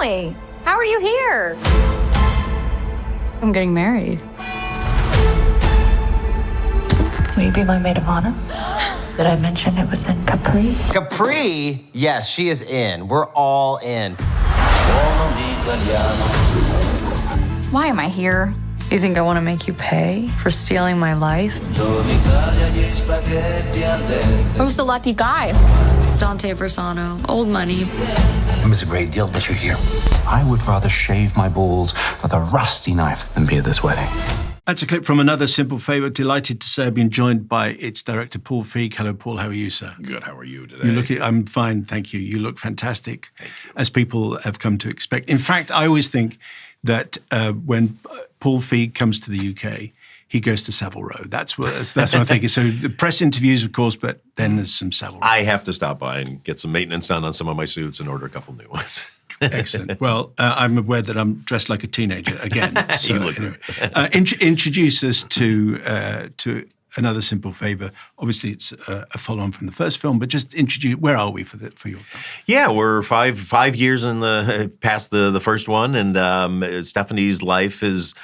Emily, how are you here? I'm getting married. Will you be my maid of honor? Did I mention it was in Capri? Capri? Yes, she is in. We're all in. Why am I here? You think I want to make you pay for stealing my life? Who's the lucky guy? Dante Versano, old money. It was a great deal that you're here. I would rather shave my balls with a rusty knife than be at this wedding. That's a clip from Another Simple Favor. Delighted to say I've been joined by its director, Paul Feig. Hello, Paul. How are you, sir? Good. How are you today? I'm fine, thank you. You look fantastic, Thank you. as people have come to expect. In fact, I always think that when Paul Feig comes to the UK, he goes to Savile Row. That's what I'm thinking. So the press interviews, of course, but then there's some Savile Row. I have to stop by and get some maintenance done on some of my suits and order a couple new ones. Excellent. Well, I'm aware that I'm dressed like a teenager again. So, You look anyway. great. Introduce us to Another Simple Favor. Obviously, it's a follow-on from the first film, but just introduce. Where are we for your film? Yeah, we're five years past the first one, and Stephanie's life has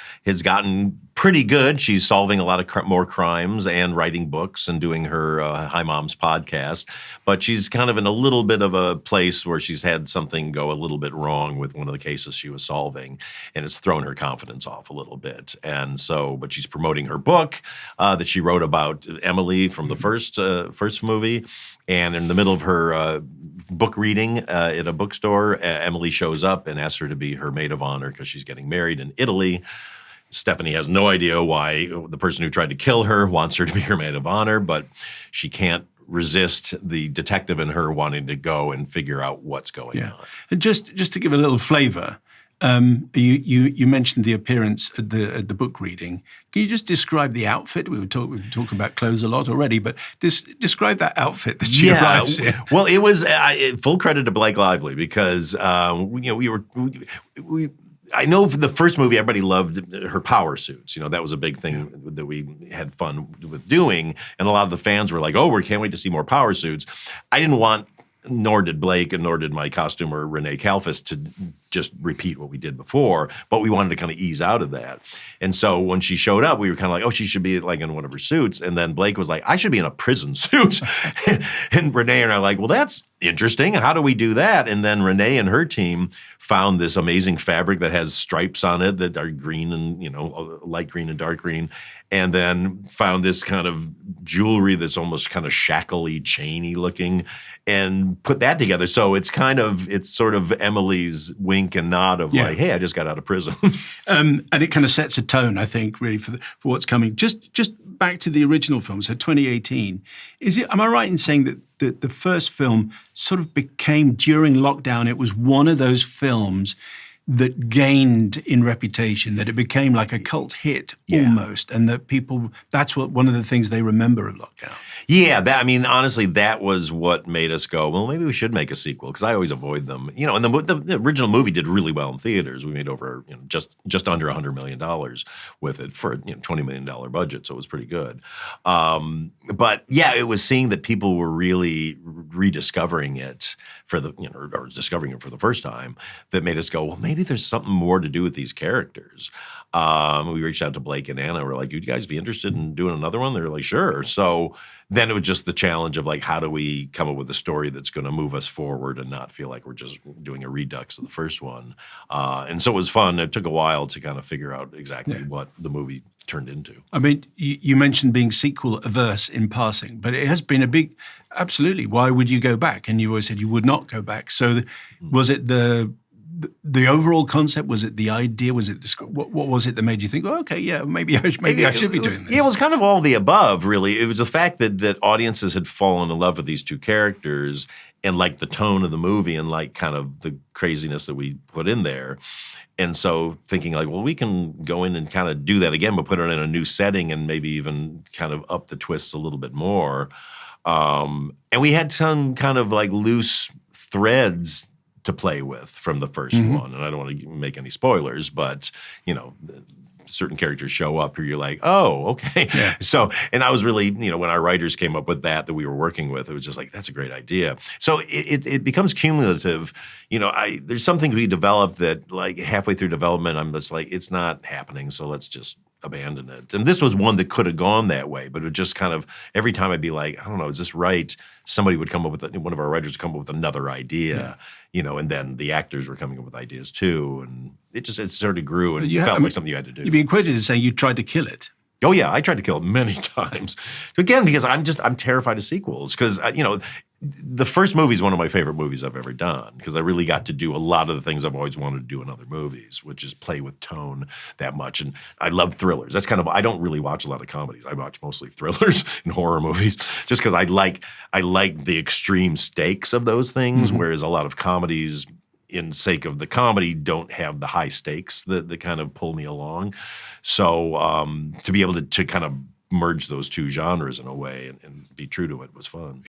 gotten pretty good. She's solving a lot of more crimes and writing books and doing her Hi Moms podcast. But she's kind of in a little bit of a place where she's had something go a little bit wrong with one of the cases she was solving, and it's thrown her confidence off a little bit. And so, but she's promoting her book that she wrote about Emily from the first movie. And in the middle of her book reading at a bookstore, Emily shows up and asks her to be her maid of honor because she's getting married in Italy. Stephanie has no idea why the person who tried to kill her wants her to be her maid of honor, but she can't resist the detective in her wanting to go and figure out what's going on. And just to give a little flavour, you mentioned the appearance at the book reading. Can you just describe the outfit? We've been talking about clothes a lot already, but describe that outfit that she arrives in. Well, it was full credit to Blake Lively because I know for the first movie, everybody loved her power suits. You know, that was a big thing that we had fun with doing. And a lot of the fans were like, oh, we can't wait to see more power suits. I didn't want, nor did Blake, and nor did my costumer, Renee Kalfas, to just repeat what we did before, but we wanted to kind of ease out of that. And so when she showed up, we were kind of like, oh, she should be like in one of her suits. And then Blake was like, I should be in a prison suit. And Renee and I are like, well, that's interesting. How do we do that? And then Renee and her team found this amazing fabric that has stripes on it that are green and, light green and dark green. And then found this kind of jewelry that's almost kind of shackly, chainy looking, and put that together. So it's sort of Emily's wink and nod of like, hey, I just got out of prison. And it kind of sets a tone, I think, really for what's coming. Just back to the original film, so 2018. Am I right in saying that the first film sort of became, during lockdown, it was one of those films that gained in reputation, that it became like a cult hit almost, and that that's one of the things they remember of lockdown. Yeah, honestly, that was what made us go, well, maybe we should make a sequel, because I always avoid them. And the original movie did really well in theaters. We made over, just under $100 million with it for a $20 million budget, so it was pretty good. But yeah, it was seeing that people were really rediscovering it or discovering it for the first time that made us go, well, maybe there's something more to do with these characters. We reached out to Blake and Anna. We're like, would you guys be interested in doing another one? They were like, sure. So then it was just the challenge of like, how do we come up with a story that's going to move us forward and not feel like we're just doing a redux of the first one. And so it was fun. It took a while to kind of figure out exactly what the movie turned into. I mean, you mentioned being sequel averse in passing, but it has been a big, absolutely. Why would you go back? And you always said you would not go back. So was it the overall concept? Was it the idea? Was it what was it that made you think, oh, okay, yeah, maybe I should be doing this? Yeah, it was kind of all the above, really. It was the fact that audiences had fallen in love with these two characters and liked the tone of the movie and like kind of the craziness that we put in there. And so thinking like, well, we can go in and kind of do that again, but put it in a new setting and maybe even kind of up the twists a little bit more. And we had some kind of like loose threads to play with from the first one. And I don't want to make any spoilers, but, certain characters show up who you're like, oh, okay. Yeah. So, and I was really, when our writers came up with that we were working with, it was just like, that's a great idea. So it becomes cumulative. There's something we developed that like halfway through development, I'm just like, it's not happening. So let's just abandon it. And this was one that could have gone that way, but it just kind of, every time I'd be like, I don't know, is this right? Somebody would come up with, one of our writers would come up with another idea, and then the actors were coming up with ideas too. And it sort of grew and felt like something you had to do. You've been quoted as saying you tried to kill it. Oh yeah, I tried to kill it many times. Again, because I'm terrified of sequels. Because the first movie is one of my favorite movies I've ever done. Because I really got to do a lot of the things I've always wanted to do in other movies, which is play with tone that much. And I love thrillers. That's I don't really watch a lot of comedies. I watch mostly thrillers and horror movies, just because I like the extreme stakes of those things. Whereas a lot of comedies, in sake of the comedy, don't have the high stakes that kind of pull me along. So to be able to kind of merge those two genres in a way and be true to it was fun.